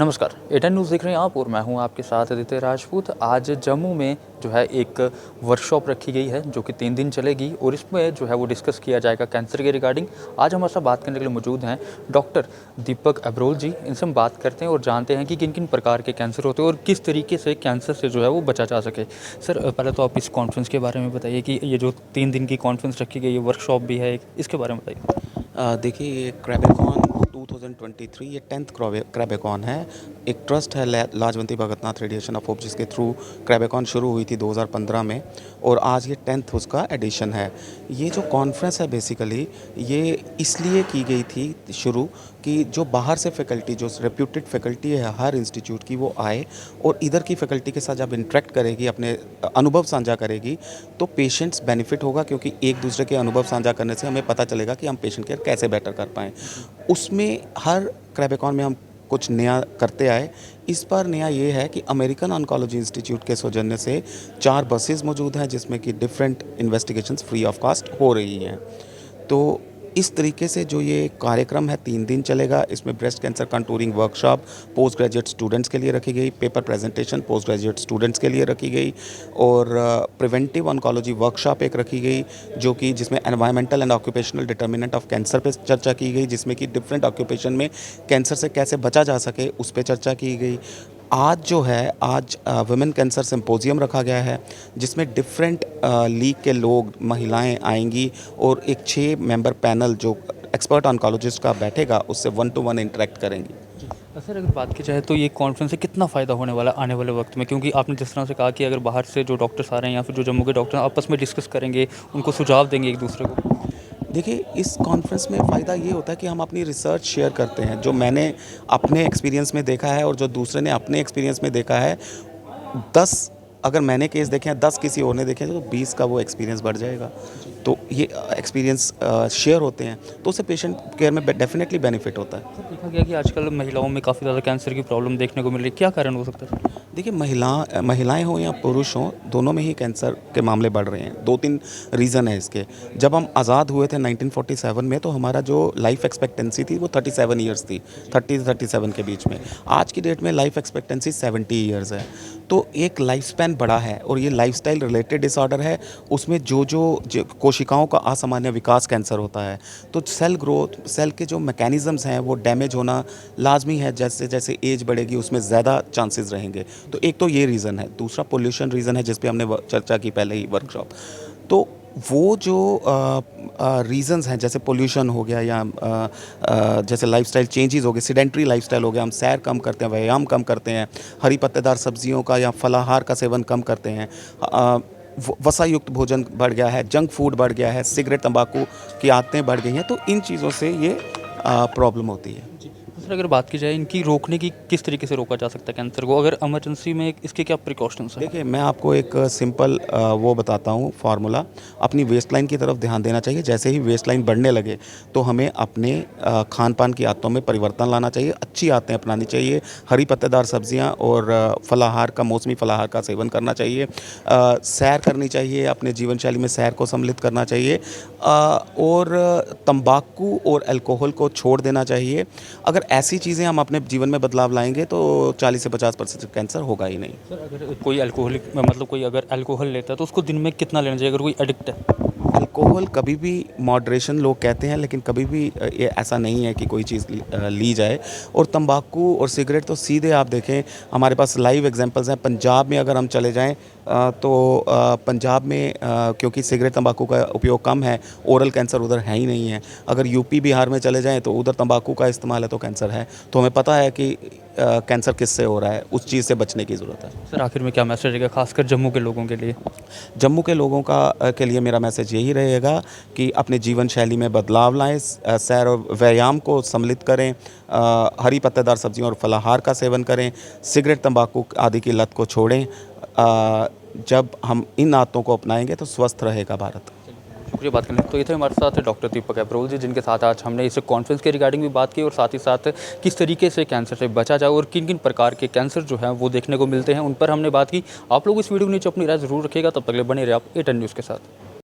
नमस्कार, Eton news देख रहे हैं आप और मैं हूं आपके साथ आदित्य राजपूत। आज जम्मू में जो है एक वर्कशॉप रखी गई है जो कि 3 दिन चलेगी और इसमें जो है वो डिस्कस किया जाएगा कैंसर के रिगार्डिंग। आज हमारे साथ बात करने के लिए मौजूद हैं डॉक्टर दीपक अब्रोल जी। इनसे हम बात करते हैं और जानते हैं कि किन किन प्रकार के कैंसर होते हैं और किस तरीके से कैंसर से जो है वो बचा जा सके। सर, पहले तो आप इस कॉन्फ्रेंस के बारे में बताइए कि ये जो 3 दिन की कॉन्फ्रेंस रखी गई है, वर्कशॉप भी है एक, इसके बारे में बताइए। देखिए ये क्रैबेकॉन 2023 ये 10th क्रैबेकॉन है। एक ट्रस्ट है लाजवंती भगतनाथ रेडिएशन ऑफ होप जिसके थ्रू क्रैबेकॉन शुरू हुई थी 2015 में और आज ये 10th उसका एडिशन है। ये जो कॉन्फ्रेंस है बेसिकली ये इसलिए की गई थी शुरू कि जो बाहर से फैकल्टी जो रेप्यूटेड फैकल्टी है हर इंस्टीट्यूट की वो आए और इधर की फैकल्टी के साथ जब इंटरेक्ट करेगी अपने अनुभव साझा करेगी तो पेशेंट्स बेनिफिट होगा, क्योंकि एक दूसरे के अनुभव साझा करने से हमें पता चलेगा कि हम पेशेंट केयर कैसे बेटर कर पाएँ। उसमें हर क्रैबेकॉन में हम कुछ नया करते आए। इस बार नया ये है कि अमेरिकन ऑन्कोलॉजी इंस्टीट्यूट के सौजन्य से 4 बसेस मौजूद हैं जिसमें कि different investigations free of cost हो रही हैं। तो इस तरीके से जो ये कार्यक्रम है 3 दिन चलेगा। इसमें breast cancer contouring workshop post graduate students के लिए रखी गई, paper presentation post graduate students के लिए रखी गई और प्रिवेंटिव ऑन्कोलॉजी वर्कशॉप एक रखी गई जो कि जिसमें environmental and occupational determinant of cancer पे चर्चा की गई, जिसमें कि डिफरेंट ऑक्यूपेशन में कैंसर से कैसे बचा जा सके उस पर चर्चा की गई। आज जो है आज वुमेन कैंसर सिंपोजियम रखा गया है जिसमें डिफरेंट लीग के लोग महिलाएं आएंगी और एक 6 मेंबर पैनल जो एक्सपर्ट ऑन्कोलॉजिस्ट का बैठेगा उससे 1 to 1 इंटरेक्ट करेंगी। सर, अगर बात की जाए तो ये कॉन्फ्रेंस से कितना फ़ायदा होने वाला आने वाले वक्त में, क्योंकि आपने जिस तरह से कहा कि अगर बाहर से जो डॉक्टर्स आ रहे हैं या फिर जो जम्मू के डॉक्टर आपस में डिस्कस करेंगे, उनको सुझाव देंगे एक दूसरे को। देखिए इस कॉन्फ्रेंस में फ़ायदा ये होता है कि हम अपनी रिसर्च शेयर करते हैं, जो मैंने अपने एक्सपीरियंस में देखा है और जो दूसरे ने अपने एक्सपीरियंस में देखा है। 10 अगर मैंने केस देखे हैं 10 किसी और ने देखे हैं तो 20 का वो एक्सपीरियंस बढ़ जाएगा। तो ये एक्सपीरियंस शेयर होते हैं तो उससे पेशेंट केयर में डेफिनेटली बेनिफिट होता है। सर, देखा गया कि आजकल महिलाओं में काफ़ी ज़्यादा कैंसर की प्रॉब्लम देखने को मिल रही है, क्या कारण हो सकता है? देखिए महिलाएं हों या पुरुष हों दोनों में ही कैंसर के मामले बढ़ रहे हैं। 2-3 रीज़न है इसके। जब हम आज़ाद हुए थे 1947 में तो हमारा जो लाइफ एक्सपेक्टेंसी थी वो 37 ईयर्स थी, 30 से 37 के बीच में। आज की डेट में लाइफ एक्सपेक्टेंसी 70 ईयर्स है। तो एक लाइफ स्पैन बढ़ा है और ये लाइफस्टाइल रिलेटेड डिसऑर्डर है। उसमें जो कोशिकाओं का असामान्य विकास कैंसर होता है तो सेल ग्रोथ सेल के जो मैकेनिज़म्स हैं वो डैमेज होना लाजमी है। जैसे जैसे एज बढ़ेगी उसमें ज़्यादा चांसेस रहेंगे। तो एक तो ये रीज़न है। दूसरा पोल्यूशन रीज़न है जिस पे हमने चर्चा की पहले ही वर्कशॉप। तो वो जो रीज़न्स हैं जैसे पोल्यूशन हो गया या जैसे लाइफस्टाइल चेंजेस हो गए, सीडेंट्री लाइफस्टाइल हो गया, हम सैर कम करते हैं, व्यायाम कम करते हैं, हरी पत्तेदार सब्जियों का या फलाहार का सेवन कम करते हैं, वसा युक्त भोजन बढ़ गया है, जंक फूड बढ़ गया है, सिगरेट तंबाकू की आदतें बढ़ गई हैं। तो इन चीज़ों से ये प्रॉब्लम होती है। तो सर, अगर बात की जाए इनकी रोकने की, किस तरीके से रोका जा सकता है कैंसर को, अगर इमरजेंसी में इसके क्या प्रिकॉशंस हैं? देखिए मैं आपको एक सिंपल वो बताता हूँ फार्मूला। अपनी वेस्ट लाइन की तरफ ध्यान देना चाहिए। जैसे ही वेस्ट लाइन बढ़ने लगे तो हमें अपने खान पान की आदतों में परिवर्तन लाना चाहिए, अच्छी आदतें अपनानी चाहिए। हरी पत्तेदार सब्जियाँ और फलाहार का मौसमी फलाहार का सेवन करना चाहिए। सैर करनी चाहिए, अपने जीवन शैली में सैर को सम्मिलित करना चाहिए और तंबाकू और अल्कोहल को छोड़ देना चाहिए। अगर ऐसी चीज़ें हम अपने जीवन में बदलाव लाएंगे तो 40 से 50% कैंसर होगा ही नहीं। सर, अगर कोई अल्कोहलिक मतलब कोई अगर अल्कोहल लेता है तो उसको दिन में कितना लेना चाहिए, अगर कोई एडिक्ट है? अल्कोहल कभी भी मॉडरेशन लोग कहते हैं, लेकिन कभी भी ये ऐसा नहीं है कि कोई चीज़ ली जाए। और तंबाकू और सिगरेट तो सीधे आप देखें, हमारे पास लाइव एग्जांपल्स हैं। पंजाब में अगर हम चले जाएं तो पंजाब में क्योंकि सिगरेट तंबाकू का उपयोग कम है, ओरल कैंसर उधर है ही नहीं है। अगर यूपी बिहार में चले जाएं तो उधर तंबाकू का इस्तेमाल है तो कैंसर है। तो हमें पता है कि कैंसर किससे हो रहा है, उस चीज़ से बचने की ज़रूरत है। सर, आखिर में क्या मैसेज रहेगा खासकर जम्मू के लोगों के लिए? जम्मू के लोगों का के लिए मेरा मैसेज यही रहेगा कि अपने जीवन शैली में बदलाव लाएं, सैर और व्यायाम को सम्मिलित करें, हरी पत्तेदार सब्जियों और फलाहार का सेवन करें, सिगरेट तंबाकू आदि की लत को छोड़ें। जब हम इन आदतों को अपनाएंगे तो स्वस्थ रहेगा भारत। शुक्रिया बात करने। तो ये थे हमारे साथ डॉक्टर दीपक अब्रोल जी, जिनके साथ आज हमने इस कॉन्फ्रेंस के रिगार्डिंग भी बात की और साथ ही साथ किस तरीके से कैंसर से बचा जाए और किन किन प्रकार के कैंसर जो हैं वो देखने को मिलते हैं, उन पर हमने बात की। आप लोग इस वीडियो के नीचे अपनी राय ज़रूर रखिएगा। तब तक के लिए बने रहे आप एटन न्यूज़ के साथ।